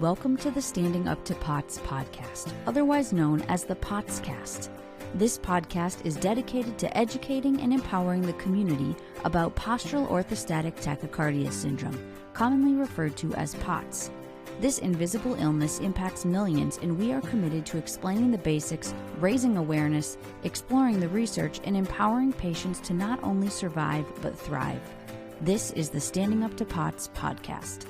Welcome to the Standing Up to POTS podcast, otherwise known as the POTScast. This podcast is dedicated to educating and empowering the community about postural orthostatic tachycardia syndrome, commonly referred to as POTS. This invisible illness impacts millions, and we are committed to explaining the basics, raising awareness, exploring the research, and empowering patients to not only survive but thrive. This is the Standing Up to POTS podcast.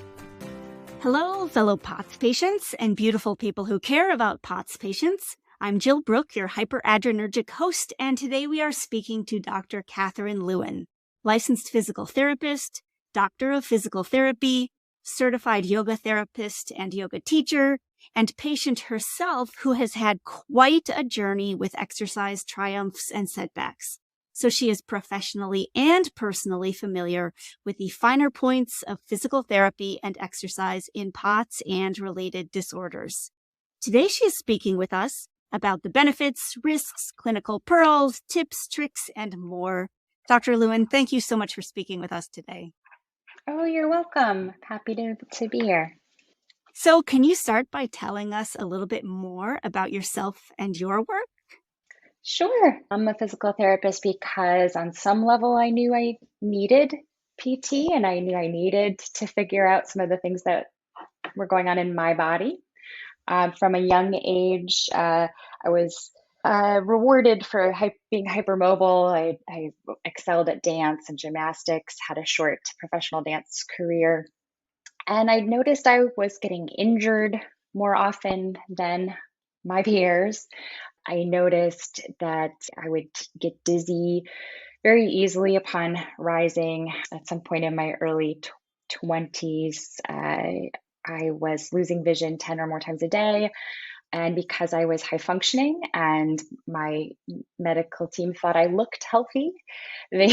Hello, fellow POTS patients and beautiful people who care about POTS patients. I'm Jill Brooke, your hyperadrenergic host, and today we are speaking to Dr. Catherine Lewan, licensed physical therapist, doctor of physical therapy, certified yoga therapist and yoga teacher, and patient herself who has had quite a journey with exercise triumphs and setbacks. So she is professionally and personally familiar with the finer points of physical therapy and exercise in POTS and related disorders. Today she is speaking with us about the benefits, risks, clinical pearls, tips, tricks, and more. Dr. Lewan, thank you so much for speaking with us today. Oh, you're welcome. Happy to be here. So can you start by telling us a little bit more about yourself and your work? Sure. I'm a physical therapist because on some level I knew I needed PT and I knew I needed to figure out some of the things that were going on in my body. From a young age, I was rewarded for being hypermobile. I excelled at dance and gymnastics, had a short professional dance career. And I noticed I was getting injured more often than my peers. I noticed that I would get dizzy very easily upon rising. At some point in my early 20s, I was losing vision 10 or more times a day. And because I was high functioning and my medical team thought I looked healthy, they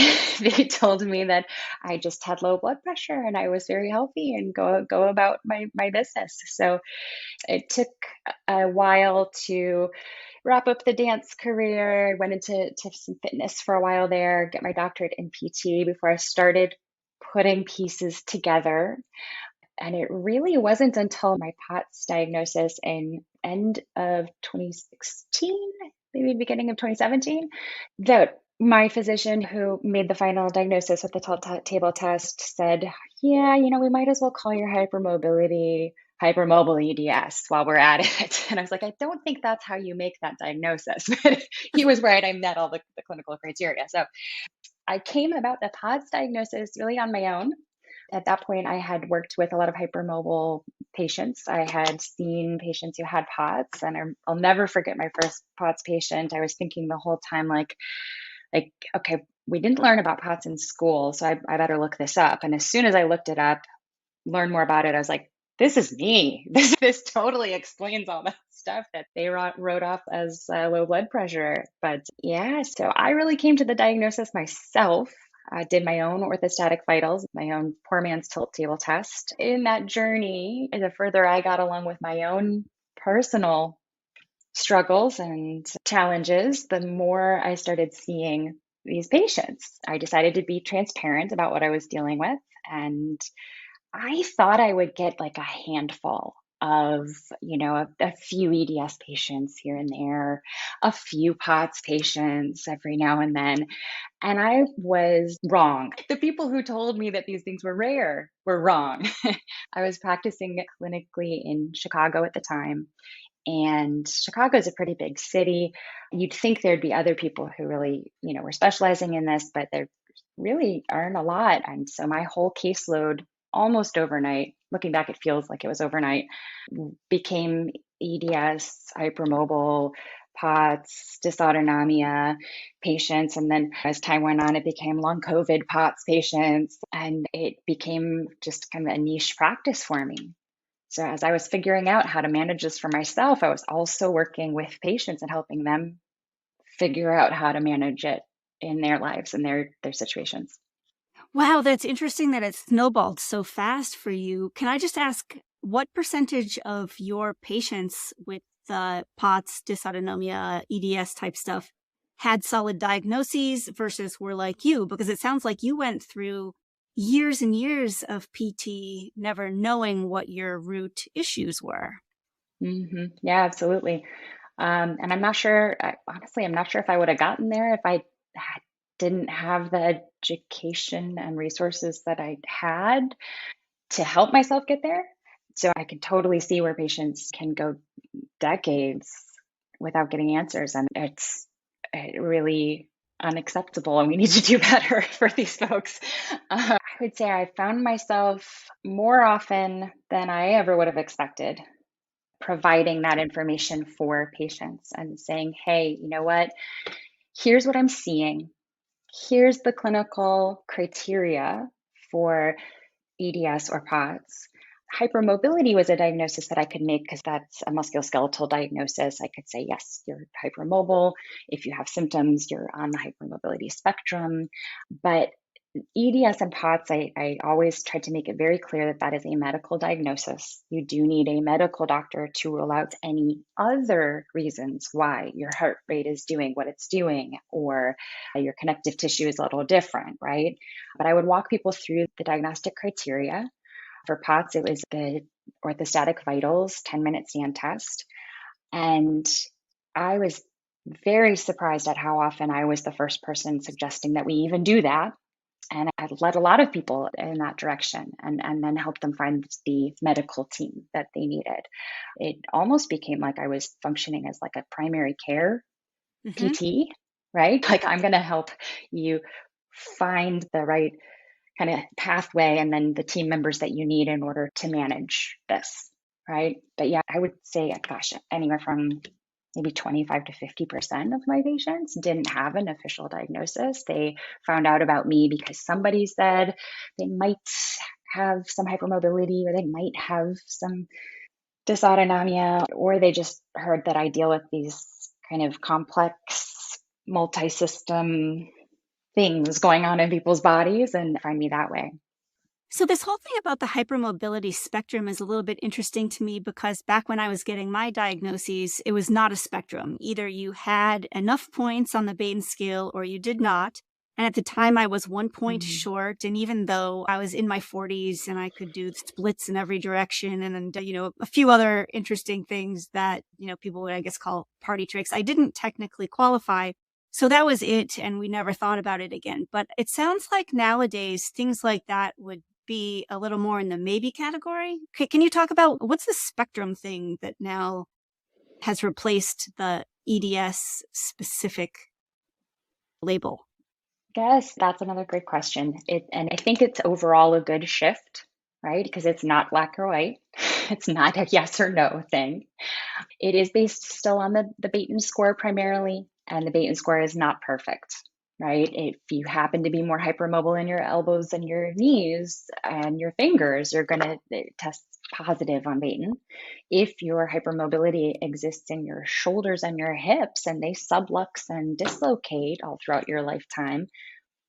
told me that I just had low blood pressure and I was very healthy and go about my business. So it took a while to wrap up the dance career. I went into some fitness for a while there, get my doctorate in PT before I started putting pieces together. And it really wasn't until my POTS diagnosis in end of 2016, maybe beginning of 2017, that my physician who made the final diagnosis with the table test said, yeah, we might as well call your hypermobile EDS while we're at it. And I was like, I don't think that's how you make that diagnosis. But he was right. I met all the clinical criteria. So I came about the POTS diagnosis really on my own. At that point, I had worked with a lot of hypermobile patients. I had seen patients who had POTS, and I'll never forget my first POTS patient. I was thinking the whole time, like, okay, we didn't learn about POTS in school, so I better look this up. And as soon as I looked it up, learned more about it, I was like, this is me. This totally explains all that stuff that they wrote off as low blood pressure. But yeah, so I really came to the diagnosis myself. I did my own orthostatic vitals, my own poor man's tilt table test. In that journey, the further I got along with my own personal struggles and challenges, the more I started seeing these patients. I decided to be transparent about what I was dealing with, and I thought I would get like a handful of, a few EDS patients here and there, a few POTS patients every now and then. And I was wrong. The people who told me that these things were rare were wrong. I was practicing clinically in Chicago at the time. And Chicago is a pretty big city. You'd think there'd be other people who really, were specializing in this, but there really aren't a lot. And so my whole caseload almost overnight, looking back, it feels like it was overnight, became EDS, hypermobile, POTS, dysautonomia patients. And then as time went on, it became long COVID POTS patients. And it became just kind of a niche practice for me. So as I was figuring out how to manage this for myself, I was also working with patients and helping them figure out how to manage it in their lives and their situations. Wow, that's interesting that it snowballed so fast for you. Can I just ask, what percentage of your patients with POTS, dysautonomia, EDS type stuff had solid diagnoses versus were like you? Because it sounds like you went through, years and years of PT, never knowing what your root issues were. Yeah, absolutely. And I'm not sure, honestly, I'm not sure if I would have gotten there if I didn't have the education and resources that I had to help myself get there. So I can totally see where patients can go decades without getting answers. And it's really unacceptable. And we need to do better for these folks. I would say I found myself more often than I ever would have expected providing that information for patients and saying, hey, you know what? Here's what I'm seeing. Here's the clinical criteria for EDS or POTS. Hypermobility was a diagnosis that I could make because that's a musculoskeletal diagnosis. I could say, yes, you're hypermobile. If you have symptoms, you're on the hypermobility spectrum. But EDS and POTS, I always try to make it very clear that that is a medical diagnosis. You do need a medical doctor to rule out any other reasons why your heart rate is doing what it's doing or your connective tissue is a little different, right? But I would walk people through the diagnostic criteria. For POTS, it was the orthostatic vitals 10-minute stand test. And I was very surprised at how often I was the first person suggesting that we even do that. And I led a lot of people in that direction and then helped them find the medical team that they needed. It almost became like I was functioning as like a primary care PT, right? Like I'm going to help you find the right kind of pathway and then the team members that you need in order to manage this, right? But yeah, I would say, gosh, anywhere from maybe 25 to 50% of my patients didn't have an official diagnosis. They found out about me because somebody said they might have some hypermobility or they might have some dysautonomia, or they just heard that I deal with these kind of complex multi-system things going on in people's bodies and find me that way. So this whole thing about the hypermobility spectrum is a little bit interesting to me because back when I was getting my diagnoses, it was not a spectrum. Either you had enough points on the Baden scale or you did not. And at the time I was 1 point short. And even though I was in my 40s and I could do splits in every direction and then, a few other interesting things that, people would, I guess, call party tricks, I didn't technically qualify. So that was it. And we never thought about it again. But it sounds like nowadays things like that would be a little more in the maybe category. Can you talk about what's the spectrum thing that now has replaced the EDS specific label? Yes, that's another great question. And I think it's overall a good shift, right? Because it's not black or white. It's not a yes or no thing. It is based still on the Baton score primarily, and the Baton score is not perfect, right? If you happen to be more hypermobile in your elbows and your knees and your fingers, you're going to test positive on Baton. If your hypermobility exists in your shoulders and your hips and they sublux and dislocate all throughout your lifetime,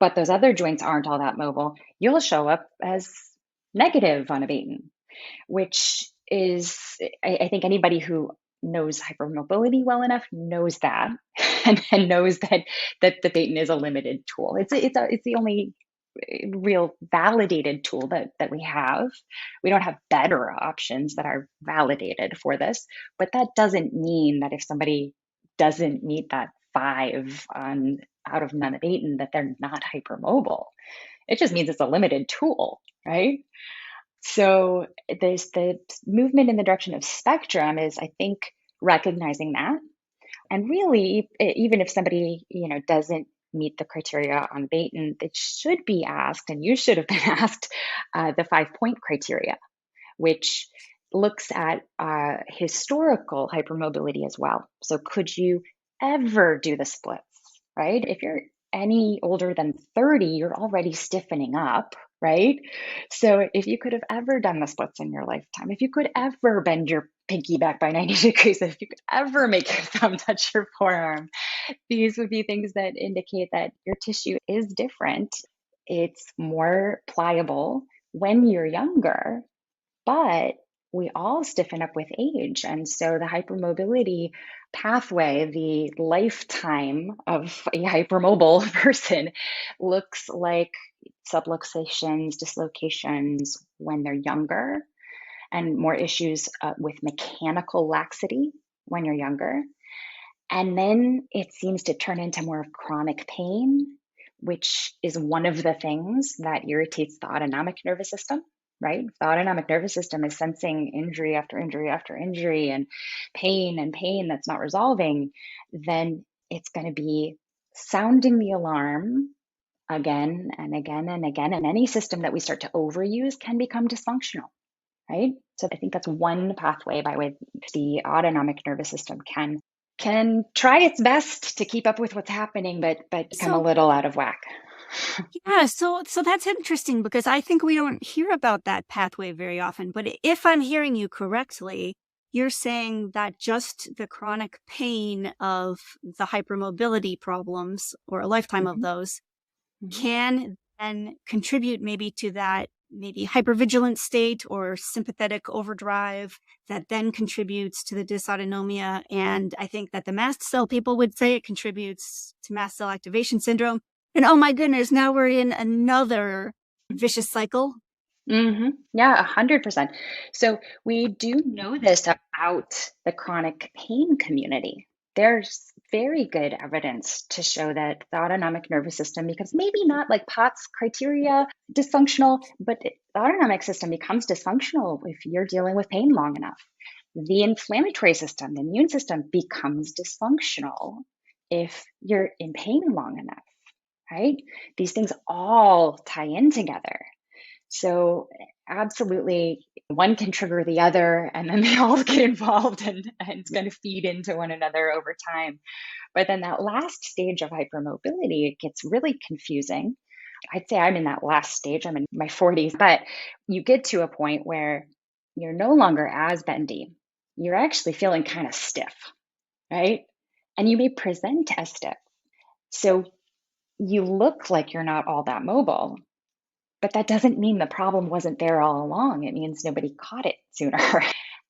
but those other joints aren't all that mobile, you'll show up as negative on a Baton, which is, I think anybody who knows hypermobility well enough knows that and knows that the Baton is a limited tool. It's the only real validated tool that we have. We don't have better options that are validated for this, but that doesn't mean that if somebody doesn't meet that 5 on out of none Baton that they're not hypermobile. It just means it's a limited tool, right? So there's the movement in the direction of spectrum is, I think, recognizing that. And really, even if somebody, doesn't meet the criteria on Baton, it should be asked, and you should have been asked, the 5-point criteria, which looks at historical hypermobility as well. So could you ever do the splits, right? If you're any older than 30, you're already stiffening up, right? So if you could have ever done the splits in your lifetime, if you could ever bend your pinky back by 90 degrees, if you could ever make your thumb touch your forearm, these would be things that indicate that your tissue is different. It's more pliable when you're younger, but we all stiffen up with age. And so the hypermobility pathway, the lifetime of a hypermobile person looks like subluxations, dislocations when they're younger, and more issues with mechanical laxity when you're younger. And then it seems to turn into more of chronic pain, which is one of the things that irritates the autonomic nervous system, right? The autonomic nervous system is sensing injury after injury after injury and pain that's not resolving. Then it's going to be sounding the alarm again and again and again. And any system that we start to overuse can become dysfunctional, right? So I think that's one pathway by which the autonomic nervous system can try its best to keep up with what's happening, but become a little out of whack. Yeah, so that's interesting because I think we don't hear about that pathway very often. But if I'm hearing you correctly, you're saying that just the chronic pain of the hypermobility problems or a lifetime of those can then contribute maybe to that maybe hypervigilant state or sympathetic overdrive that then contributes to the dysautonomia. And I think that the mast cell people would say it contributes to mast cell activation syndrome. And oh my goodness, now we're in another vicious cycle. Yeah, 100%. So we do know this about the chronic pain community. There's very good evidence to show that the autonomic nervous system becomes maybe not like POTS criteria dysfunctional, but the autonomic system becomes dysfunctional if you're dealing with pain long enough. The inflammatory system, the immune system becomes dysfunctional if you're in pain long enough, right? These things all tie in together. So absolutely, one can trigger the other, and then they all get involved, and it's going to feed into one another over time. But then that last stage of hypermobility, it gets really confusing. I'd say I'm in that last stage. I'm in my 40s, but you get to a point where you're no longer as bendy. You're actually feeling kind of stiff, right? And you may present as stiff. So you look like you're not all that mobile, but that doesn't mean the problem wasn't there all along. It means nobody caught it sooner.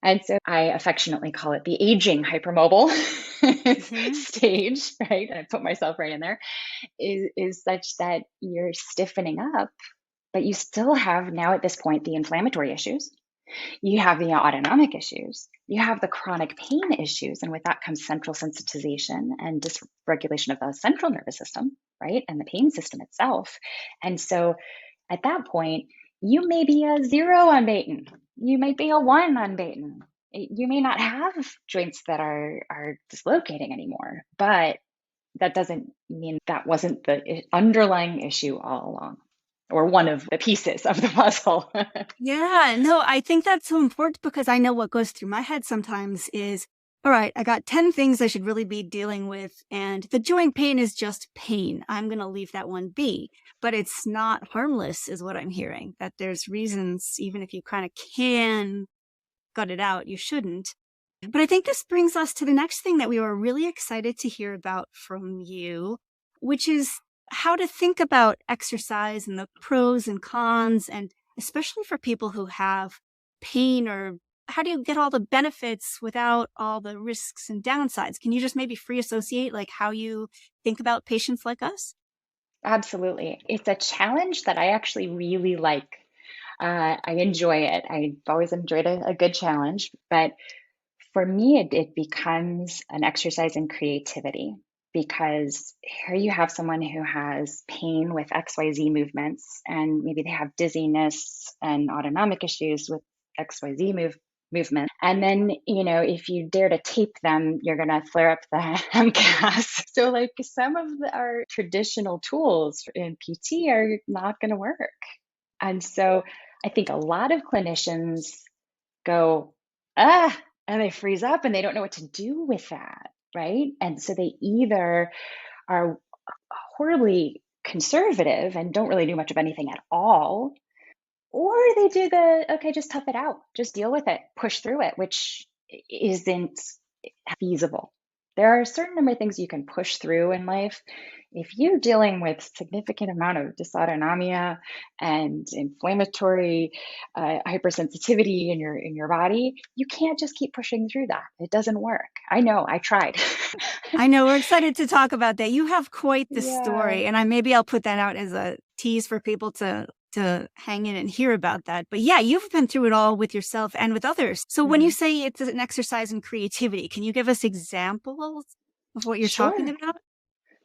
And so I affectionately call it the aging hypermobile stage, right? And I put myself right in there, is such that you're stiffening up, but you still have now at this point the inflammatory issues. You have the autonomic issues. You have the chronic pain issues. And with that comes central sensitization and dysregulation of the central nervous system, right? And the pain system itself. And so at that point, you may be a 0 on Baton. You might be a 1 on Baton. You may not have joints that are dislocating anymore, but that doesn't mean that wasn't the underlying issue all along, or one of the pieces of the puzzle. Yeah, no, I think that's so important because I know what goes through my head sometimes is, all right, I got 10 things I should really be dealing with, and the joint pain is just pain. I'm going to leave that one be. But it's not harmless, is what I'm hearing, that there's reasons, even if you kind of can gut it out, you shouldn't. But I think this brings us to the next thing that we were really excited to hear about from you, which is how to think about exercise and the pros and cons, and especially for people who have pain, or how do you get all the benefits without all the risks and downsides? Can you just maybe free associate like how you think about patients like us? Absolutely. It's a challenge that I actually really like. I enjoy it. I've always enjoyed a good challenge, but for me, it becomes an exercise in creativity, because here you have someone who has pain with XYZ movements, and maybe they have dizziness and autonomic issues with XYZ movement. And then, if you dare to tape them, you're going to flare up the MCAS. So like some of our traditional tools in PT are not going to work. And so I think a lot of clinicians go, and they freeze up and they don't know what to do with that, right? And so they either are horribly conservative and don't really do much of anything at all, or they do okay, just tough it out, just deal with it, push through it, which isn't feasible. There are a certain number of things you can push through in life. If you're dealing with significant amount of dysautonomia and inflammatory hypersensitivity in your body, you can't just keep pushing through that. It doesn't work. I know, I tried. I know, we're excited to talk about that. You have quite the Yeah. story, and maybe I'll put that out as a tease for people to hang in and hear about that. But yeah, you've been through it all with yourself and with others. So when you Mhm. say it's an exercise in creativity, can you give us examples of what you're talking Sure. about?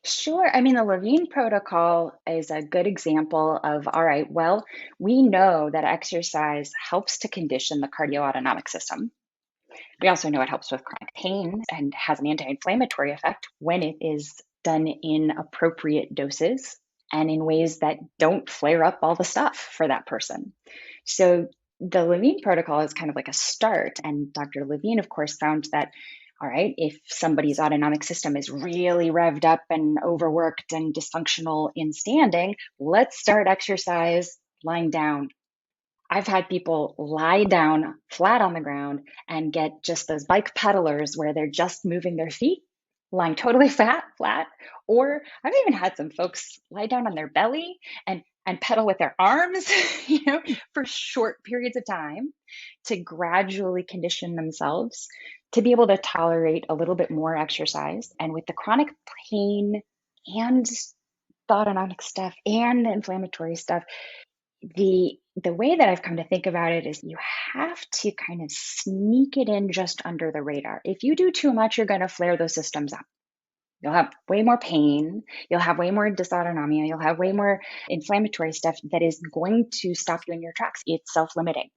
Sure. I mean, the Levine protocol is a good example of, all right, well, we know that exercise helps to condition the cardioautonomic system. We also know it helps with chronic pain and has an anti-inflammatory effect when it is done in appropriate doses and in ways that don't flare up all the stuff for that person. So the Levine protocol is kind of like a start. And Dr. Levine, of course, found that, all right, if somebody's autonomic system is really revved up and overworked and dysfunctional in standing, let's start exercise lying down. I've had people lie down flat on the ground and get just those bike pedalers where they're just moving their feet, lying totally flat. Or I've even had some folks lie down on their belly and pedal with their arms, for short periods of time to gradually condition themselves to be able to tolerate a little bit more exercise. And with the chronic pain and the autonomic stuff and the inflammatory stuff, the way that I've come to think about it is you have to kind of sneak it in just under the radar. If you do too much, you're going to flare those systems up. You'll have way more pain, you'll have way more dysautonomia, you'll have way more inflammatory stuff that is going to stop you in your tracks. It's self-limiting.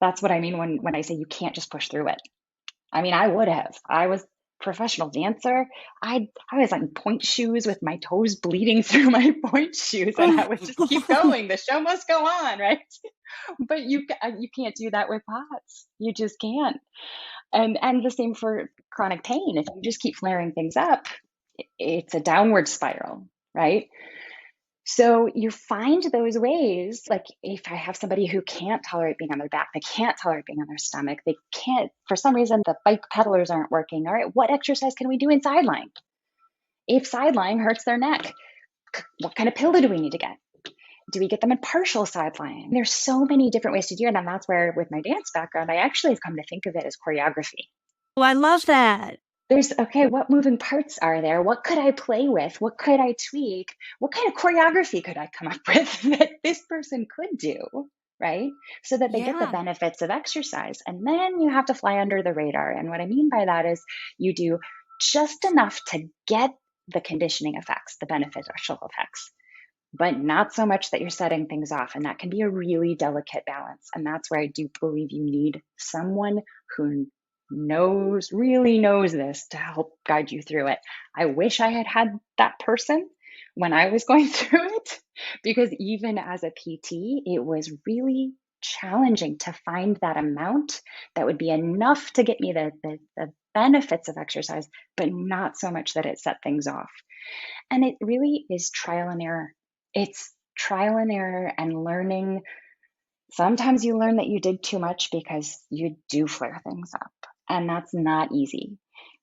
That's what I mean when I say you can't just push through it. I mean, I would have. I was a professional dancer. I was in point shoes with my toes bleeding through my point shoes, and I would just keep going. The show must go on, right? But you can't do that with POTS. You just can't. And the same for chronic pain. If you just keep flaring things up, it's a downward spiral, right? So you find those ways, like if I have somebody who can't tolerate being on their back, they can't tolerate being on their stomach, they can't, for some reason, the bike pedalers aren't working. All right, what exercise can we do in sideline? If sideline hurts their neck, what kind of pillow do we need to get? Do we get them in partial sideline? There's so many different ways to do it. And that's where, with my dance background, I actually have come to think of it as choreography. Oh, I love that. There's, okay, what moving parts are there? What could I play with? What could I tweak? What kind of choreography could I come up with that this person could do, right? So that they get the Yeah. benefits of exercise. And then you have to fly under the radar. And what I mean by that is you do just enough to get the conditioning effects, the beneficial effects, but not so much that you're setting things off. And that can be a really delicate balance. And that's where I do believe you need someone who really knows this to help guide you through it. I wish I had had that person when I was going through it, because even as a PT, it was really challenging to find that amount that would be enough to get me the benefits of exercise, but not so much that it set things off. And it really is trial and error. It's trial and error and learning. Sometimes you learn that you did too much because you do flare things up, and that's not easy.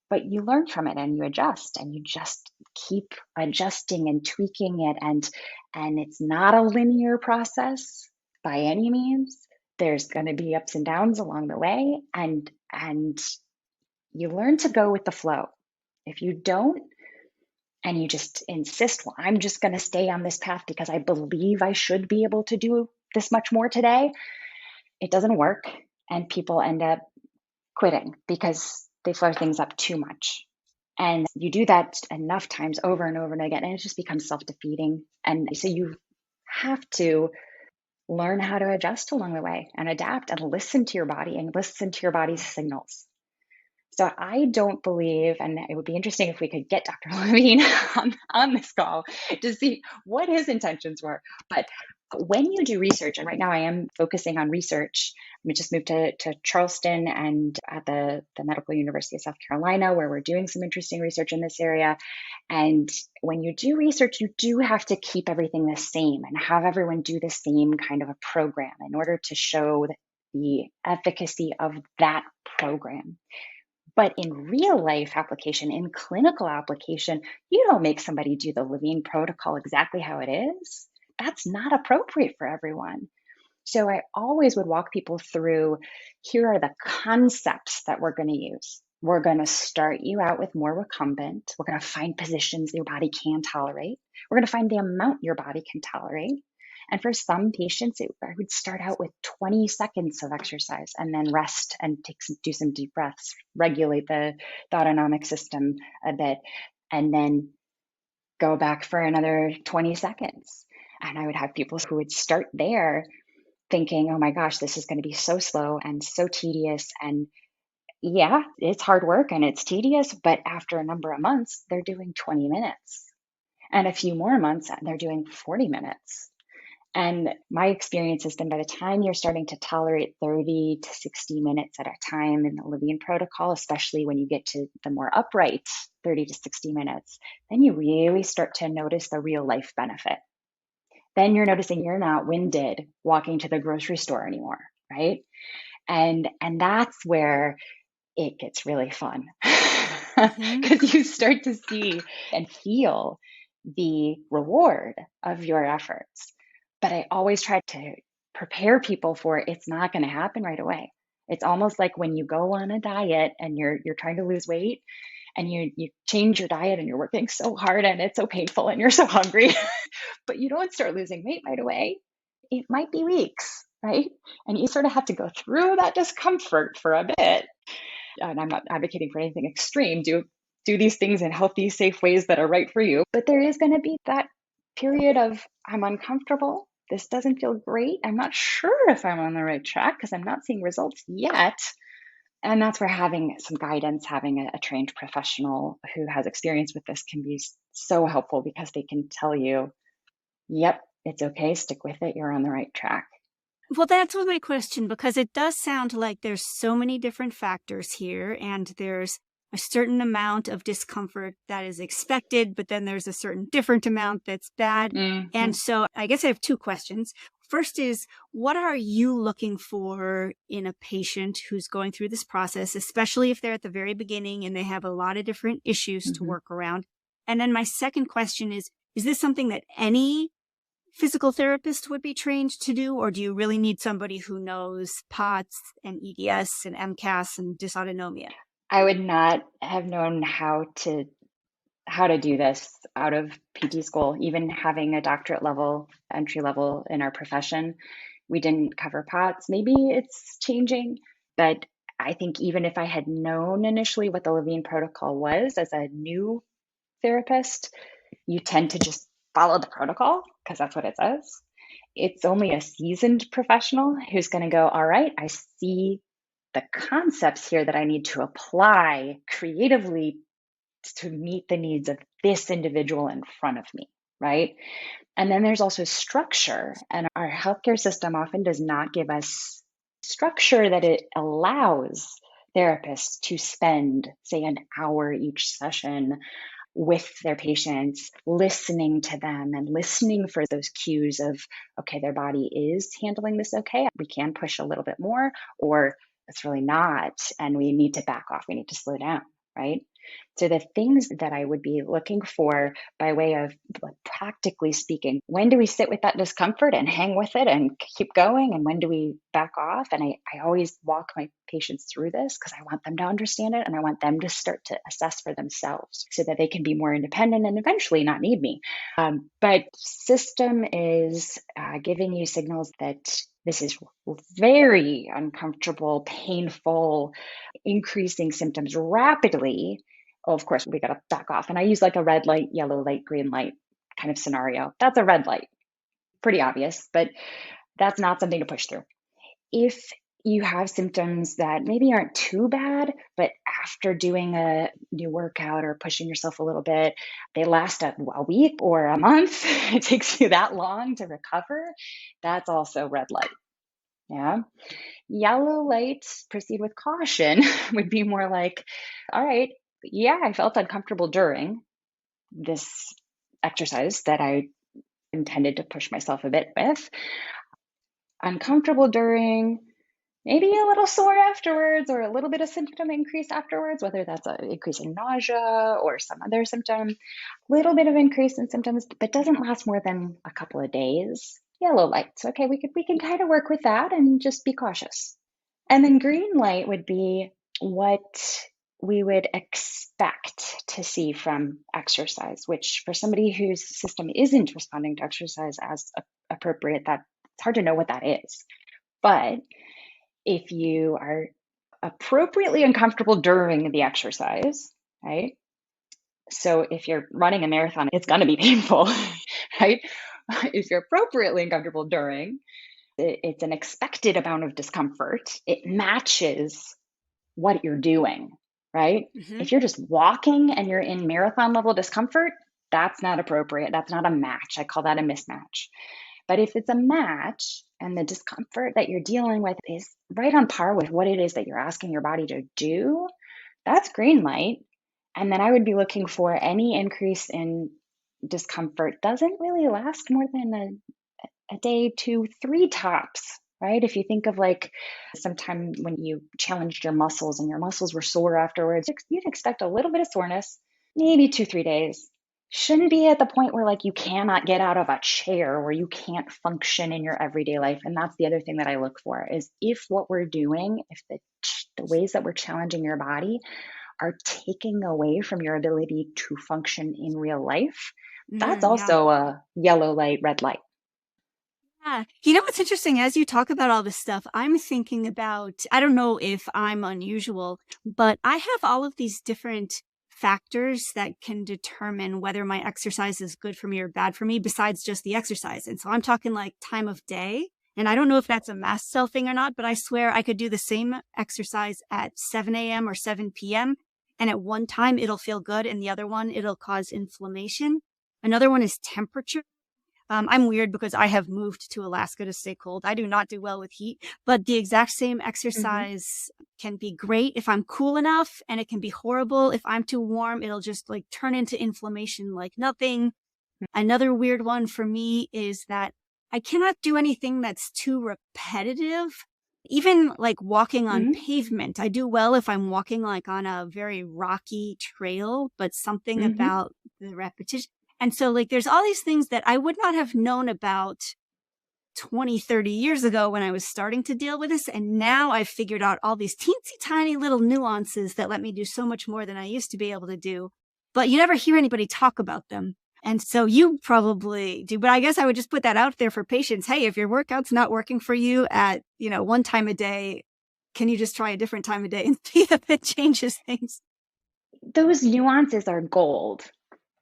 But you learn from it and you adjust and you just keep adjusting and tweaking it. And it's not a linear process by any means. There's going to be ups and downs along the way, and you learn to go with the flow. If you don't, and you just insist, well, I'm just going to stay on this path because I believe I should be able to do this much more today, it doesn't work. And people end up quitting because they flare things up too much. And you do that enough times over and over and again, and it just becomes self-defeating. And so you have to learn how to adjust along the way and adapt and listen to your body and listen to your body's signals. So I don't believe, and it would be interesting if we could get Dr. Levine on this call to see what his intentions were. But when you do research, and right now I am focusing on research, I just moved to Charleston and at the Medical University of South Carolina, where we're doing some interesting research in this area. And when you do research, you do have to keep everything the same and have everyone do the same kind of a program in order to show the efficacy of that program. But in real life application, in clinical application, you don't make somebody do the Levine protocol exactly how it is. That's not appropriate for everyone. So I always would walk people through, here are the concepts that we're going to use. We're going to start you out with more recumbent. We're going to find positions your body can tolerate. We're going to find the amount your body can tolerate. And for some patients, I would start out with 20 seconds of exercise and then rest and do some deep breaths, regulate the autonomic system a bit, and then go back for another 20 seconds. And I would have people who would start there thinking, oh my gosh, this is going to be so slow and so tedious. And yeah, it's hard work and it's tedious, but after a number of months, they're doing 20 minutes. And a few more months, they're doing 40 minutes. And my experience has been by the time you're starting to tolerate 30 to 60 minutes at a time in the Levine protocol, especially when you get to the more upright 30 to 60 minutes, then you really start to notice the real life benefit. Then you're noticing you're not winded walking to the grocery store anymore, right? And that's where it gets really fun because you start to see and feel the reward of your efforts. But I always try to prepare people for it's not going to happen right away. It's almost like when you go on a diet and you're trying to lose weight and you change your diet and you're working so hard and it's so painful and you're so hungry, but you don't start losing weight right away. It might be weeks, right? And you sort of have to go through that discomfort for a bit. And I'm not advocating for anything extreme. Do these things in healthy, safe ways that are right for you. But there is going to be that period of I'm uncomfortable. This doesn't feel great. I'm not sure if I'm on the right track because I'm not seeing results yet. And that's where having some guidance, having a trained professional who has experience with this can be so helpful because they can tell you, yep, it's okay, stick with it, you're on the right track. Well, that's my question, because it does sound like there's so many different factors here, and there's a certain amount of discomfort that is expected, but then there's a certain different amount that's bad. Mm-hmm. And so I guess I have two questions. First is, what are you looking for in a patient who's going through this process, especially if they're at the very beginning and they have a lot of different issues to work around? And then my second question is this something that any physical therapist would be trained to do, or do you really need somebody who knows POTS and EDS and MCAS and dysautonomia? I would not have known how to do this out of PT school, even having a doctorate level, entry level in our profession. We didn't cover POTS. Maybe it's changing, but I think even if I had known initially what the Levine protocol was as a new therapist, you tend to just follow the protocol because that's what it says. It's only a seasoned professional who's going to go, all right, I see the concepts here that I need to apply creatively to meet the needs of this individual in front of me, right? And then there's also structure. And our healthcare system often does not give us structure that it allows therapists to spend, say, an hour each session with their patients, listening to them and listening for those cues of, okay, their body is handling this okay. We can push a little bit more, or it's really not. And we need to back off. We need to slow down, right? So the things that I would be looking for by way of practically speaking, when do we sit with that discomfort and hang with it and keep going? And when do we back off? And I always walk my patients through this because I want them to understand it and I want them to start to assess for themselves so that they can be more independent and eventually not need me. But system is giving you signals that this is very uncomfortable, painful, increasing symptoms rapidly. Oh, of course, we got to back off. And I use like a red light, yellow light, green light kind of scenario. That's a red light. Pretty obvious, but that's not something to push through. If you have symptoms that maybe aren't too bad, but after doing a new workout or pushing yourself a little bit, they last a week or a month, it takes you that long to recover, that's also red light. Yeah. Yellow light, proceed with caution, would be more like, all right, yeah, I felt uncomfortable during this exercise that I intended to push myself a bit with. Uncomfortable during, maybe a little sore afterwards or a little bit of symptom increase afterwards, whether that's an increase in nausea or some other symptom, little bit of increase in symptoms, but doesn't last more than a couple of days. Yellow lights. Okay, we can kind of work with that and just be cautious. And then green light would be what we would expect to see from exercise, which for somebody whose system isn't responding to exercise as appropriate, that it's hard to know what that is. But if you are appropriately uncomfortable during the exercise, right? So if you're running a marathon, it's going to be painful, right? If you're appropriately uncomfortable during, it's an expected amount of discomfort. It matches what you're doing, right? Mm-hmm. If you're just walking and you're in marathon level discomfort, that's not appropriate. That's not a match. I call that a mismatch. But if it's a match and the discomfort that you're dealing with is right on par with what it is that you're asking your body to do, that's green light. And then I would be looking for any increase in discomfort doesn't really last more than a day, 2, 3 tops, right? If you think of like sometime when you challenged your muscles and your muscles were sore afterwards, you'd expect a little bit of soreness, maybe 2, 3 days. Shouldn't be at the point where like you cannot get out of a chair or you can't function in your everyday life. And that's the other thing that I look for is if what we're doing, if the ways that we're challenging your body are taking away from your ability to function in real life, that's Yeah. also a yellow light, red light. Yeah. You know what's interesting? As you talk about all this stuff, I'm thinking about, I don't know if I'm unusual, but I have all of these different factors that can determine whether my exercise is good for me or bad for me besides just the exercise. And so I'm talking like time of day. And I don't know if that's a mast cell thing or not, but I swear I could do the same exercise at 7 a.m. or 7 p.m. And at one time it'll feel good and the other one it'll cause inflammation. Another one is temperature. I'm weird because I have moved to Alaska to stay cold. I do not do well with heat, but the exact same Mm-hmm. exercise can be great if I'm cool enough, and it can be horrible if I'm too warm. It'll just like turn into inflammation like nothing. Another weird one for me is that I cannot do anything that's too repetitive. Even like walking on Mm-hmm. pavement, I do well if I'm walking like on a very rocky trail, but something Mm-hmm. about the repetition. And so like there's all these things that I would not have known about 20, 30 years ago when I was starting to deal with this. And now I've figured out all these teensy tiny little nuances that let me do so much more than I used to be able to do. But you never hear anybody talk about them. And so you probably do, but I guess I would just put that out there for patients. Hey, if your workout's not working for you at, one time a day, can you just try a different time of day and see if it changes things? Those nuances are gold.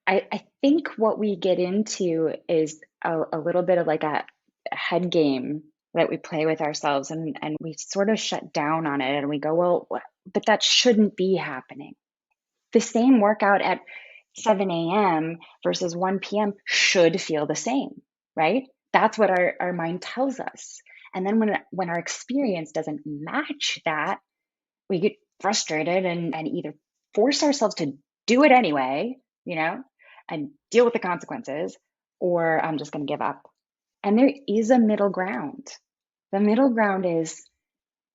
I think what we get into is a little bit of like a head game that we play with ourselves and we sort of shut down on it and we go, well, but that shouldn't be happening. The same workout at 7 a.m. versus 1 p.m. should feel the same, right? That's what our mind tells us. And then when our experience doesn't match that, we get frustrated and either force ourselves to do it anyway, and deal with the consequences, or I'm just going to give up. And there is a middle ground. The middle ground is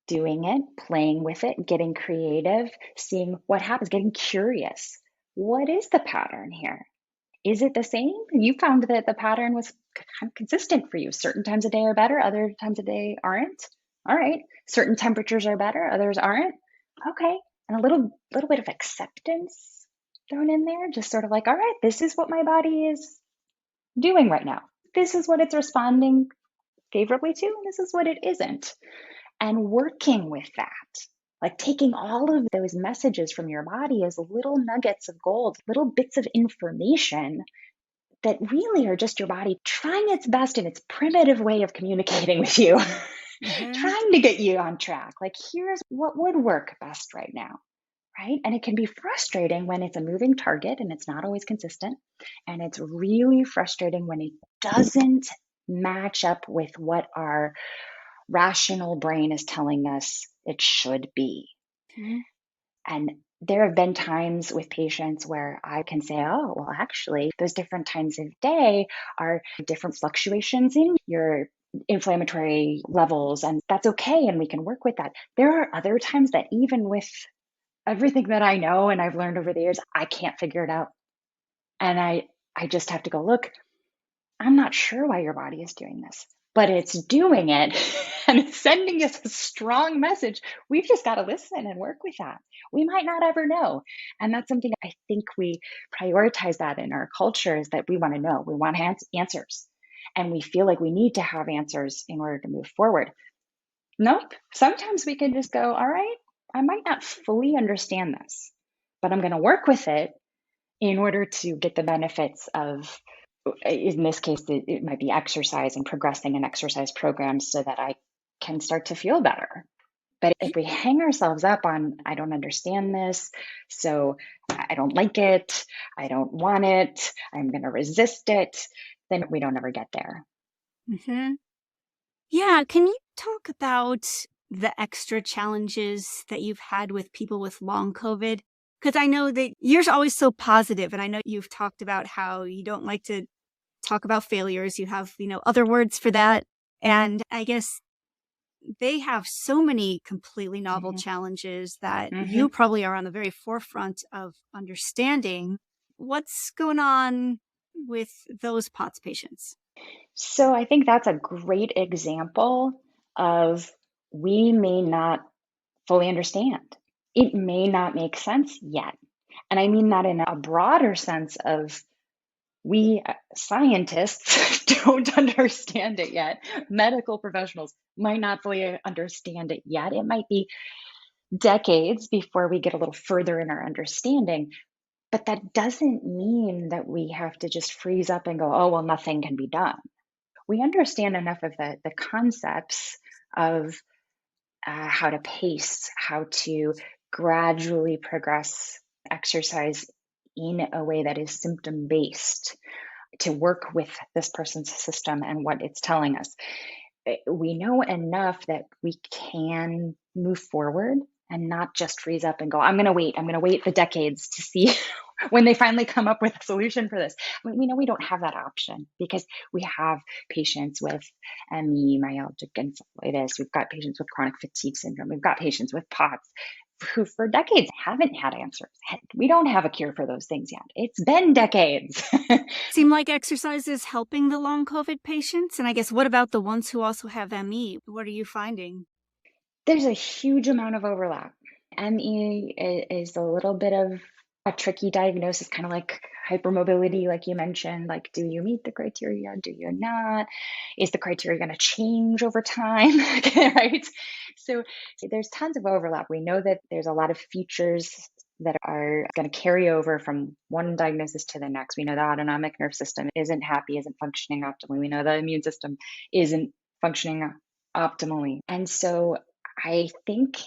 doing it, playing with it, getting creative, seeing what happens, getting curious. What is the pattern here? Is it the same? You found that the pattern was kind of consistent for you. Certain times a day are better, other times a day aren't. All right. Certain temperatures are better, others aren't. Okay. And a little bit of acceptance thrown in there, just sort of like, all right, this is what my body is doing right now. This is what it's responding favorably to, and this is what it isn't. And working with that, like taking all of those messages from your body as little nuggets of gold, little bits of information that really are just your body trying its best in its primitive way of communicating with you, Mm-hmm. trying to get you on track. Like, here's what would work best right now, right? And it can be frustrating when it's a moving target and it's not always consistent. And it's really frustrating when it doesn't match up with what our rational brain is telling us it should be. Mm-hmm. And there have been times with patients where I can say, oh, well, actually, those different times of day are different fluctuations in your inflammatory levels, and that's okay, and we can work with that. There are other times that even with everything that I know and I've learned over the years, I can't figure it out. And I just have to go, look, I'm not sure why your body is doing this, but it's doing it and it's sending us a strong message. We've just got to listen and work with that. We might not ever know. And that's something I think we prioritize that in our culture, is that we want to know, we want answers. And we feel like we need to have answers in order to move forward. Nope. Sometimes we can just go, all right, I might not fully understand this, but I'm going to work with it in order to get the benefits of, in this case, it might be exercise and progressing an exercise program so that I can start to feel better. But if we hang ourselves up on, I don't understand this, so I don't like it, I don't want it, I'm going to resist it, then we don't ever get there. Mm-hmm. Yeah. Can you talk about the extra challenges that you've had with people with long COVID? Because I know that you're always so positive, and I know you've talked about how you don't like to talk about failures. You have, other words for that. And I guess they have so many completely novel challenges that you probably are on the very forefront of understanding. What's going on with those POTS patients? So I think that's a great example of, we may not fully understand. It may not make sense yet. And I mean that in a broader sense of, we scientists don't understand it yet. Medical professionals might not fully understand it yet. It might be decades before we get a little further in our understanding. But that doesn't mean that we have to just freeze up and go, oh, well, nothing can be done. We understand enough of the concepts of how to pace, how to gradually progress exercise in a way that is symptom based, to work with this person's system and what it's telling us. We know enough that we can move forward and not just freeze up and go, I'm going to wait the decades to see when they finally come up with a solution for this. We know we don't have that option, because we have patients with ME, myalgic encephalitis. We've got patients with chronic fatigue syndrome. We've got patients with POTS who for decades haven't had answers. We don't have a cure for those things yet. It's been decades. Seem like exercise is helping the long COVID patients? And I guess, what about the ones who also have ME? What are you finding? There's a huge amount of overlap. ME is a little bit of a tricky diagnosis, kind of like hypermobility, like you mentioned. Like, do you meet the criteria? Do you not? Is the criteria going to change over time? Right? So there's tons of overlap. We know that there's a lot of features that are going to carry over from one diagnosis to the next. We know the autonomic nerve system isn't happy, isn't functioning optimally. We know the immune system isn't functioning optimally. And so I think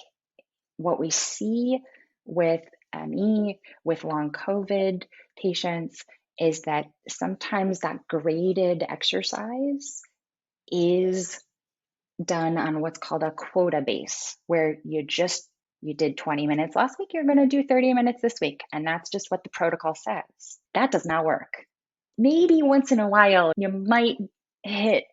what we see with ME, with long COVID patients, is that sometimes that graded exercise is done on what's called a quota base, where you did 20 minutes last week, you're going to do 30 minutes this week. And that's just what the protocol says. That does not work. Maybe once in a while, you might hit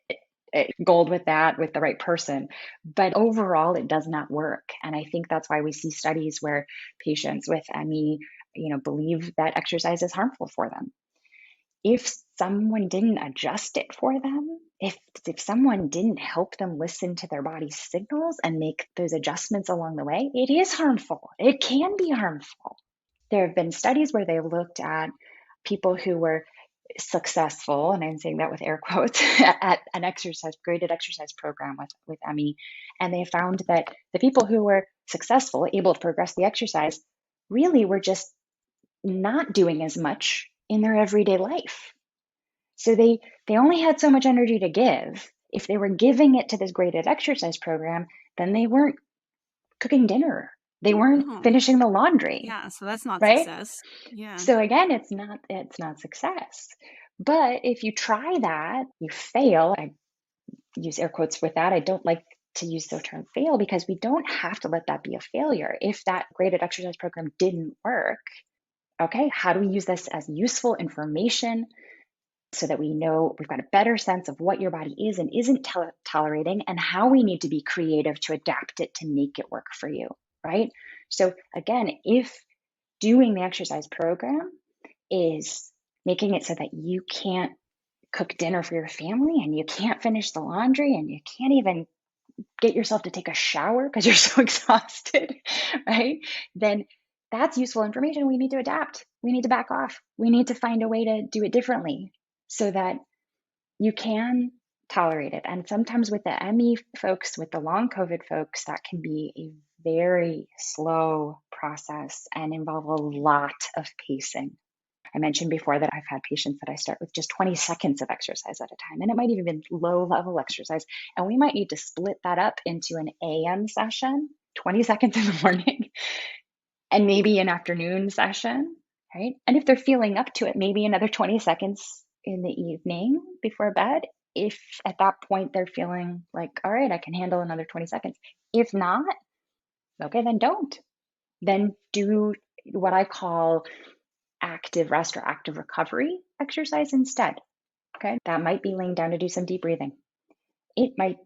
gold with that, with the right person. But overall, it does not work. And I think that's why we see studies where patients with ME, believe that exercise is harmful for them. If someone didn't adjust it for them, if someone didn't help them listen to their body's signals and make those adjustments along the way, it is harmful. It can be harmful. There have been studies where they looked at people who were successful, and I'm saying that with air quotes, at an graded exercise program with ME. And they found that the people who were successful, able to progress the exercise, really were just not doing as much in their everyday life. So they only had so much energy to give. If they were giving it to this graded exercise program, then they weren't cooking dinner. They weren't finishing the laundry. Yeah, so that's not right? success. Yeah. So again, it's not success. But if you try that, you fail. I use air quotes with that. I don't like to use the term fail, because we don't have to let that be a failure. If that graded exercise program didn't work, okay, how do we use this as useful information so that we know we've got a better sense of what your body is and isn't tolerating and how we need to be creative to adapt it to make it work for you, right? So again, if doing the exercise program is making it so that you can't cook dinner for your family and you can't finish the laundry and you can't even get yourself to take a shower because you're so exhausted, right? Then that's useful information. We need to adapt. We need to back off. We need to find a way to do it differently so that you can tolerate it. And sometimes with the ME folks, with the long COVID folks, that can be a very slow process and involve a lot of pacing. I mentioned before that I've had patients that I start with just 20 seconds of exercise at a time, and it might even be low level exercise. And we might need to split that up into an AM session, 20 seconds in the morning, and maybe an afternoon session, right? And if they're feeling up to it, maybe another 20 seconds in the evening before bed. If at that point they're feeling like, all right, I can handle another 20 seconds. If not, okay, then don't. Then do what I call active rest or active recovery exercise instead. Okay, that might be laying down to do some deep breathing. It might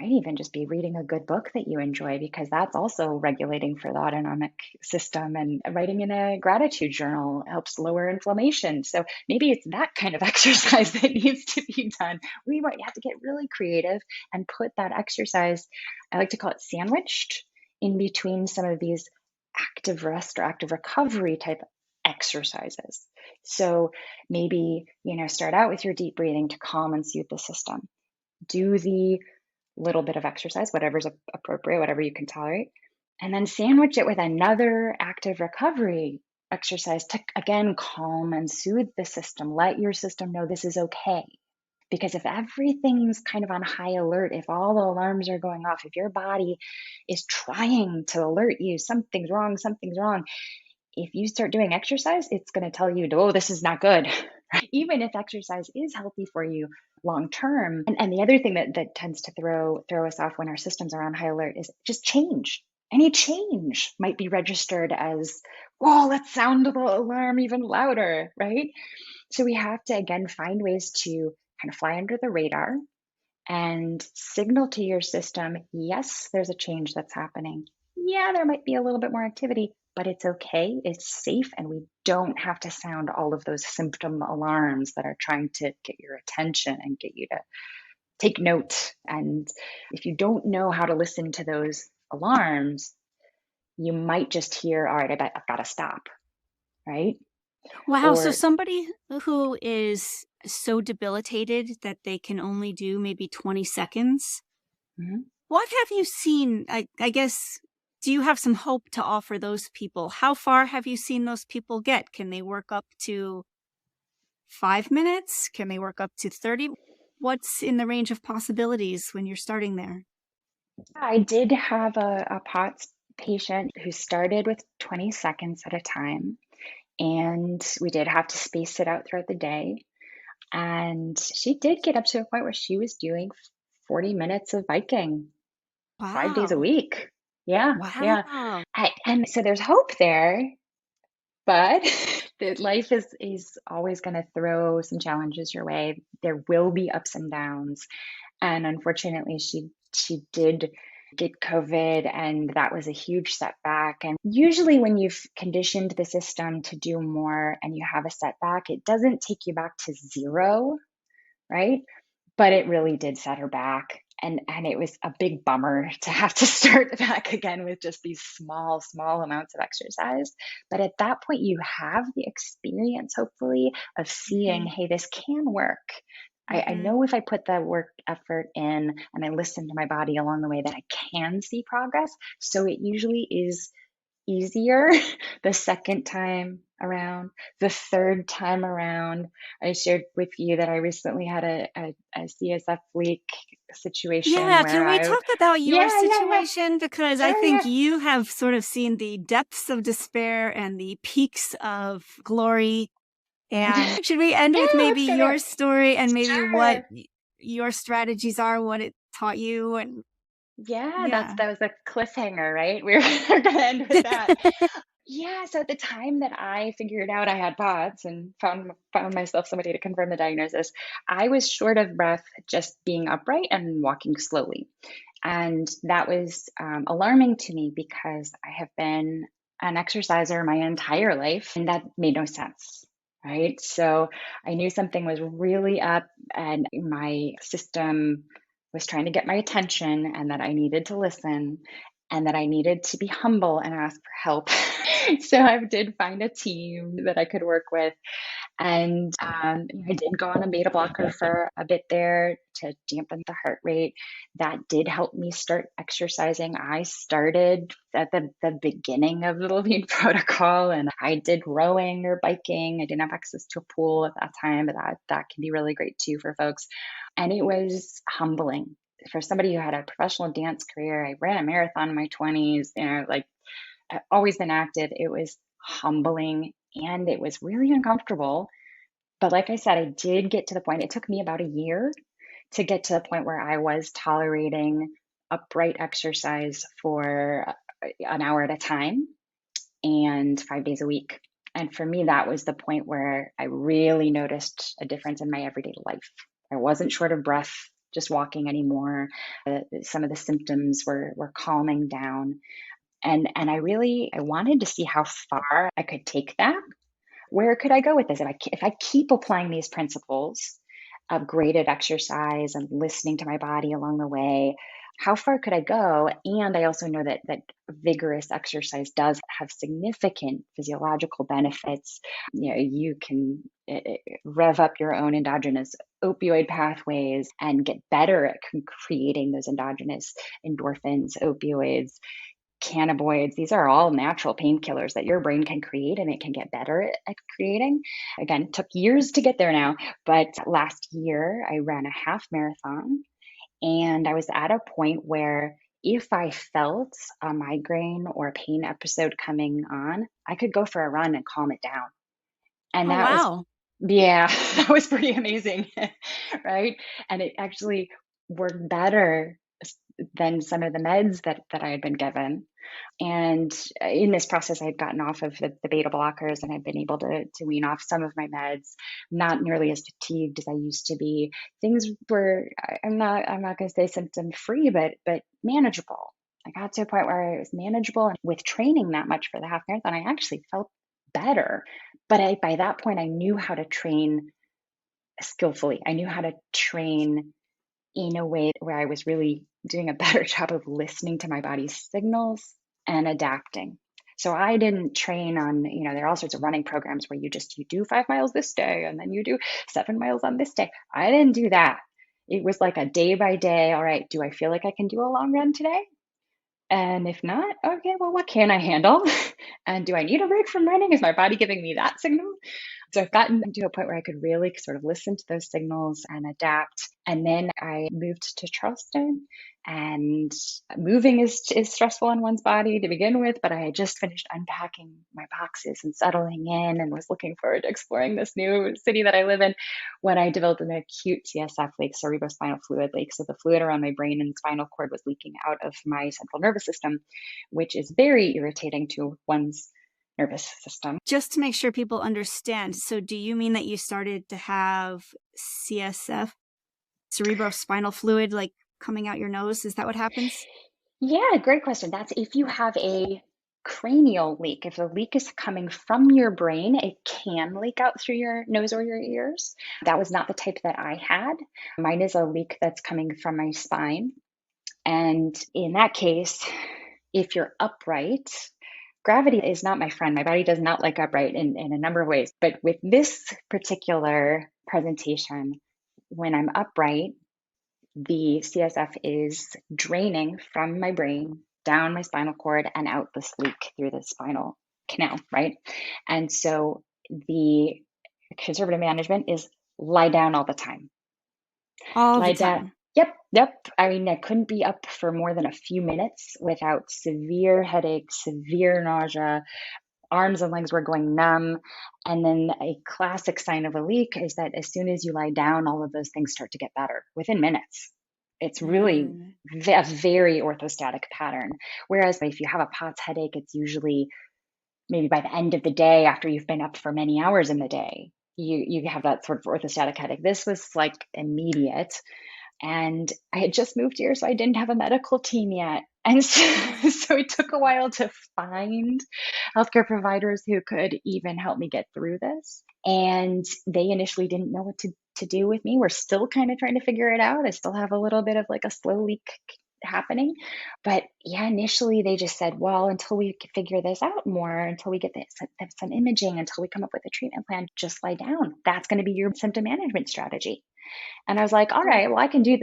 even just be reading a good book that you enjoy, because that's also regulating for the autonomic system, and writing in a gratitude journal helps lower inflammation. So maybe it's that kind of exercise that needs to be done. We might have to get really creative and put that exercise, I like to call it sandwiched, in between some of these active rest or active recovery type exercises. So maybe, start out with your deep breathing to calm and soothe the system. Do the little bit of exercise, whatever's appropriate, whatever you can tolerate, and then sandwich it with another active recovery exercise to, again, calm and soothe the system. Let your system know this is okay. Because if everything's kind of on high alert, if all the alarms are going off, if your body is trying to alert you, something's wrong, if you start doing exercise, it's going to tell you, oh, this is not good. Even if exercise is healthy for you long term. And the other thing that tends to throw us off when our systems are on high alert is just change. Any change might be registered as, whoa, let's sound the alarm even louder, right? So we have to, again, find ways to kind of fly under the radar and signal to your system, yes, there's a change that's happening. Yeah, there might be a little bit more activity, but it's okay, it's safe, and we don't have to sound all of those symptom alarms that are trying to get your attention and get you to take note. And if you don't know how to listen to those alarms, you might just hear, all right, I bet I've got to stop, right? Wow. So somebody who is so debilitated that they can only do maybe 20 seconds, what have you seen? I guess, do you have some hope to offer those people? How far have you seen those people get? Can they work up to 5 minutes? Can they work up to 30? What's in the range of possibilities when you're starting there? I did have a POTS patient who started with 20 seconds at a time, and we did have to space it out throughout the day. And she did get up to a point where she was doing 40 minutes of biking 5 days a Wow. week. Yeah. Wow. And so there's hope there, but that life is always going to throw some challenges your way. There will be ups and downs. And unfortunately, she did get COVID, and that was a huge setback. And usually when you've conditioned the system to do more and you have a setback, it doesn't take you back to zero, right? But it really did set her back. And it was a big bummer to have to start back again with just these small amounts of exercise. But at that point, you have the experience, hopefully, of seeing, hey, this can work. I know if I put the work effort in and I listen to my body along the way that I can see progress. So it usually is easier the second time around, the third time around. I shared with you that I recently had a CSF leak situation Yeah, where can we talk about your yeah. situation? Because I Sure, think yeah. you have sort of seen the depths of despair and the peaks of glory. And should we end with Yeah, maybe let's go there. your story and maybe what Sure. your strategies are, what it taught you? And Yeah, yeah. that was a cliffhanger, right? We're gonna end with that. Yeah, so at the time that I figured out I had POTS and found myself somebody to confirm the diagnosis, I was short of breath just being upright and walking slowly. And that was alarming to me because I have been an exerciser my entire life, and that made no sense. Right. So I knew something was really up, and my system was trying to get my attention, and that I needed to listen, and that I needed to be humble and ask for help. So I did find a team that I could work with, and I did go on a beta blocker for a bit there to dampen the heart rate. That did help me start exercising. I started at the beginning of the Levine protocol, and I did rowing or biking. I didn't have access to a pool at that time, but that can be really great too for folks. And it was humbling. For somebody who had a professional dance career, I ran a marathon in my 20s, like I've always been active. It was humbling and it was really uncomfortable. But like I said, I did get to the point, it took me about a year to get to the point where I was tolerating upright exercise for an hour at a time and 5 days a week. And for me, that was the point where I really noticed a difference in my everyday life. I wasn't short of breath just walking anymore. Some of the symptoms were calming down. And I wanted to see how far I could take that. Where could I go with this? If I keep applying these principles of graded exercise and listening to my body along the way, how far could I go? And I also know that vigorous exercise does have significant physiological benefits. You can rev up your own endogenous opioid pathways and get better at creating those endogenous endorphins, opioids, cannabinoids. These are all natural painkillers that your brain can create, and it can get better at creating. Again, it took years to get there now, but last year I ran a half marathon, and I was at a point where if I felt a migraine or a pain episode coming on, I could go for a run and calm it down. And Oh, that was, wow. yeah, that was pretty amazing, right? And it actually worked better than some of the meds that I had been given. And in this process, I had gotten off of the beta blockers and I'd been able to wean off some of my meds, not nearly as fatigued as I used to be. Things were, I'm not going to say symptom free, but manageable. I got to a point where it was manageable. And with training that much for the half marathon, I actually felt better. But by that point, I knew how to train skillfully. I knew how to train in a way where I was really doing a better job of listening to my body's signals and adapting. So I didn't train on, there are all sorts of running programs where you do 5 miles this day and then you do 7 miles on this day. I didn't do that. It was like a day by day. All right, do I feel like I can do a long run today? And if not, okay, well, what can I handle? And do I need a break from running? Is my body giving me that signal? So I've gotten to a point where I could really sort of listen to those signals and adapt. And then I moved to Charleston, and moving is stressful on one's body to begin with, but I had just finished unpacking my boxes and settling in and was looking forward to exploring this new city that I live in when I developed an acute CSF leak, cerebrospinal fluid leak. So the fluid around my brain and spinal cord was leaking out of my central nervous system, which is very irritating to one's nervous system. Just to make sure people understand, so do you mean that you started to have CSF, cerebrospinal fluid, like coming out your nose? Is that what happens? Yeah, great question. That's if you have a cranial leak. If the leak is coming from your brain, it can leak out through your nose or your ears. That was not the type that I had. Mine is a leak that's coming from my spine. And in that case, if you're upright, gravity is not my friend. My body does not like upright in a number of ways. But with this particular presentation, when I'm upright, the CSF is draining from my brain down my spinal cord and out this leak through the spinal canal, right? And so the conservative management is lie down all the time. All the Lie down. time. Yep. I mean, I couldn't be up for more than a few minutes without severe headache, severe nausea. Arms and legs were going numb. And then a classic sign of a leak is that as soon as you lie down, all of those things start to get better within minutes. It's really a very orthostatic pattern. Whereas if you have a POTS headache, it's usually maybe by the end of the day, after you've been up for many hours in the day, you have that sort of orthostatic headache. This was like immediate. And I had just moved here, so I didn't have a medical team yet. And so it took a while to find healthcare providers who could even help me get through this. And they initially didn't know what to do with me. We're still kind of trying to figure it out. I still have a little bit of like a slow leak happening. But yeah, initially they just said, well, until we can figure this out more, until we get some imaging, until we come up with a treatment plan, just lie down. That's going to be your symptom management strategy. And I was like, all right, well, I can do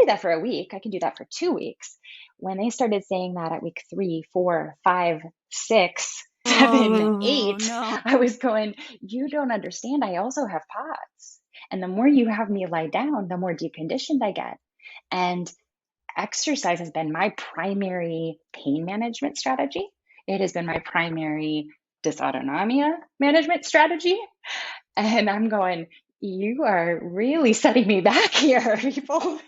that for a week. I can do that for 2 weeks. When they started saying that at week 3, 4, 5, 6, 7, 8, no. I was going, you don't understand. I also have POTS. And the more you have me lie down, the more deconditioned I get. And exercise has been my primary pain management strategy. It has been my primary dysautonomia management strategy. And I'm going, you are really setting me back here, people.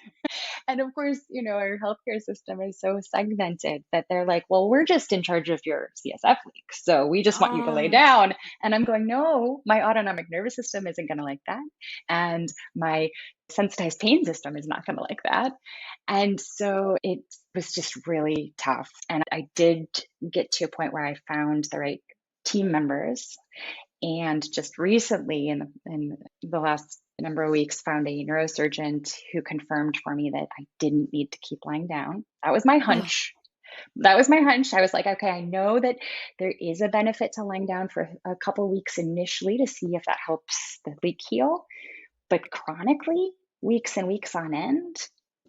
And of course, our healthcare system is so segmented that they're like, well, we're just in charge of your CSF leak. So we just want you to lay down. And I'm going, no, my autonomic nervous system isn't going to like that. And my sensitized pain system is not going to like that. And so it was just really tough. And I did get to a point where I found the right team members. And just recently, in the last number of weeks, found a neurosurgeon who confirmed for me that I didn't need to keep lying down. That was my hunch. That was my hunch. I was like, okay, I know that there is a benefit to lying down for a couple of weeks initially to see if that helps the leak heal. But chronically, weeks and weeks on end,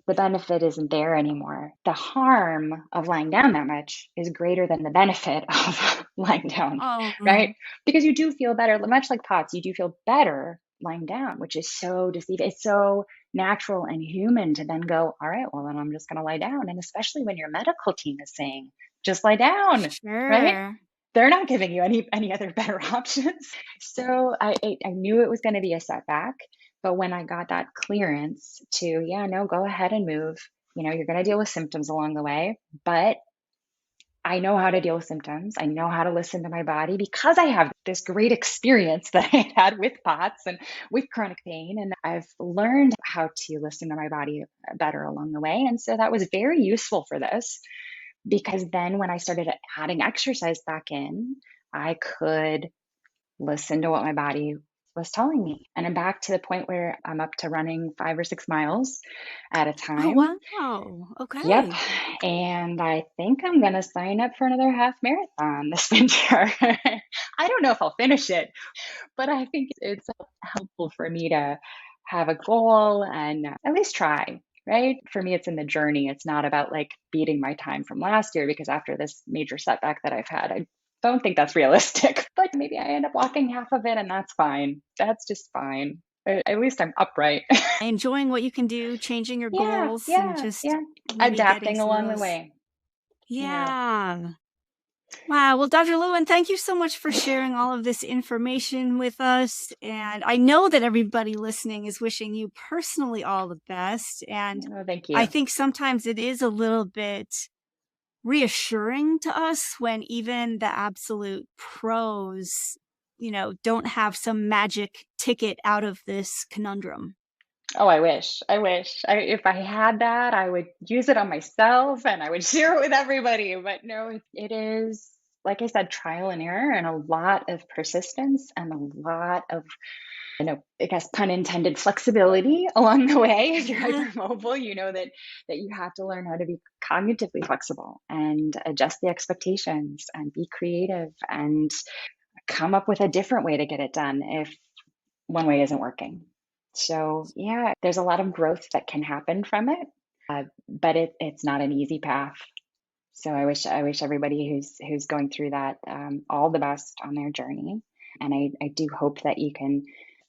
the benefit isn't there anymore. The harm of lying down that much is greater than the benefit of lying down, right? Because you do feel better, much like POTS, you do feel better lying down, which is so deceiving. It's so natural and human to then go, all right, well, then I'm just going to lie down. And especially when your medical team is saying, just lie down, right? They're not giving you any other better options. So I knew it was going to be a setback. But when I got that clearance to, go ahead and move, you're going to deal with symptoms along the way, but I know how to deal with symptoms. I know how to listen to my body because I have this great experience that I had with POTS and with chronic pain. And I've learned how to listen to my body better along the way. And so that was very useful for this, because then when I started adding exercise back in, I could listen to what my body was telling me. And I'm back to the point where I'm up to running 5 or 6 miles at a time. Oh, wow. Okay. Yep. And I think I'm going to sign up for another half marathon this winter. I don't know if I'll finish it, but I think it's helpful for me to have a goal and at least try. Right? For me, it's in the journey. It's not about like beating my time from last year, because after this major setback that I've had, I don't think that's realistic. But maybe I end up walking half of it, and that's fine. That's just fine. At least I'm upright. Enjoying what you can do, changing your goals, and just adapting along the way. Yeah. Wow. Well, Dr. Lewan, thank you so much for sharing all of this information with us. And I know that everybody listening is wishing you personally all the best. And thank you. I think sometimes it is a little bit reassuring to us when even the absolute pros, don't have some magic ticket out of this conundrum. Oh, I wish. If I had that, I would use it on myself and I would share it with everybody. But no, it is, like I said, trial and error and a lot of persistence and a lot of, I guess, pun intended, flexibility along the way. If you're hypermobile, you know that you have to learn how to be cognitively flexible and adjust the expectations and be creative and come up with a different way to get it done if one way isn't working. So yeah, there's a lot of growth that can happen from it, but it's not an easy path. So I wish everybody who's going through that all the best on their journey. And I do hope that you can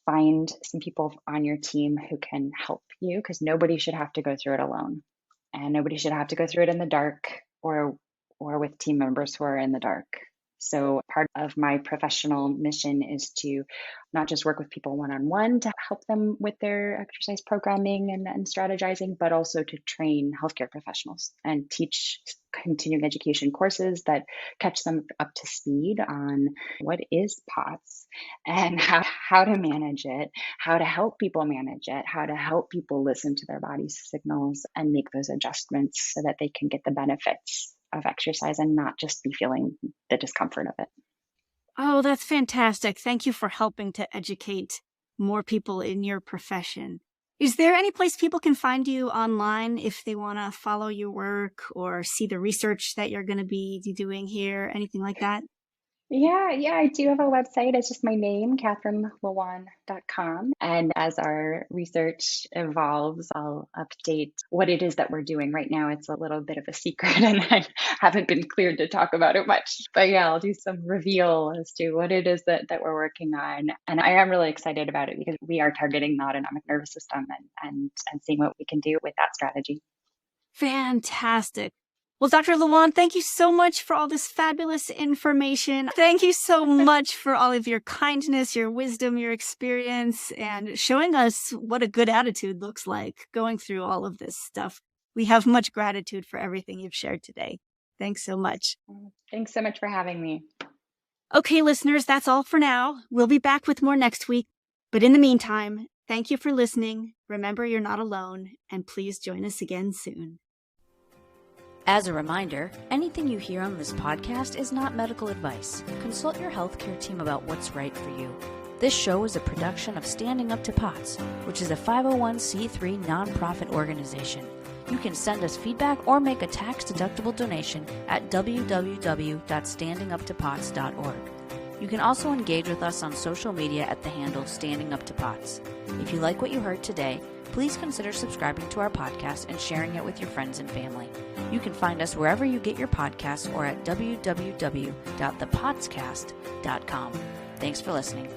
find some people on your team who can help you, because nobody should have to go through it alone, and nobody should have to go through it in the dark or with team members who are in the dark. So part of my professional mission is to not just work with people one-on-one to help them with their exercise programming and strategizing, but also to train healthcare professionals and teach continuing education courses that catch them up to speed on what is POTS and how to manage it, how to help people manage it, how to help people listen to their body's signals and make those adjustments so that they can get the benefits of exercise and not just be feeling the discomfort of it. Oh, that's fantastic. Thank you for helping to educate more people in your profession. Is there any place people can find you online if they want to follow your work or see the research that you're going to be doing here, anything like that? Yeah, I do have a website. It's just my name, CatherineLewan.com. And as our research evolves, I'll update what it is that we're doing. Right now, it's a little bit of a secret and I haven't been cleared to talk about it much. But yeah, I'll do some reveal as to what it is that we're working on. And I am really excited about it because we are targeting the autonomic nervous system and seeing what we can do with that strategy. Fantastic. Well, Dr. Lewan, thank you so much for all this fabulous information. Thank you so much for all of your kindness, your wisdom, your experience, and showing us what a good attitude looks like going through all of this stuff. We have much gratitude for everything you've shared today. Thanks so much. Thanks so much for having me. Okay, listeners, that's all for now. We'll be back with more next week. But in the meantime, thank you for listening. Remember, you're not alone, and please join us again soon. As a reminder, anything you hear on this podcast is not medical advice. Consult your healthcare team about what's right for you. This show is a production of Standing Up to POTS, which is a 501c3 nonprofit organization. You can send us feedback or make a tax-deductible donation at www.standinguptopots.org. You can also engage with us on social media at the handle Standing Up to POTS. If you like what you heard today, please consider subscribing to our podcast and sharing it with your friends and family. You can find us wherever you get your podcasts or at www.thepotscast.com. Thanks for listening.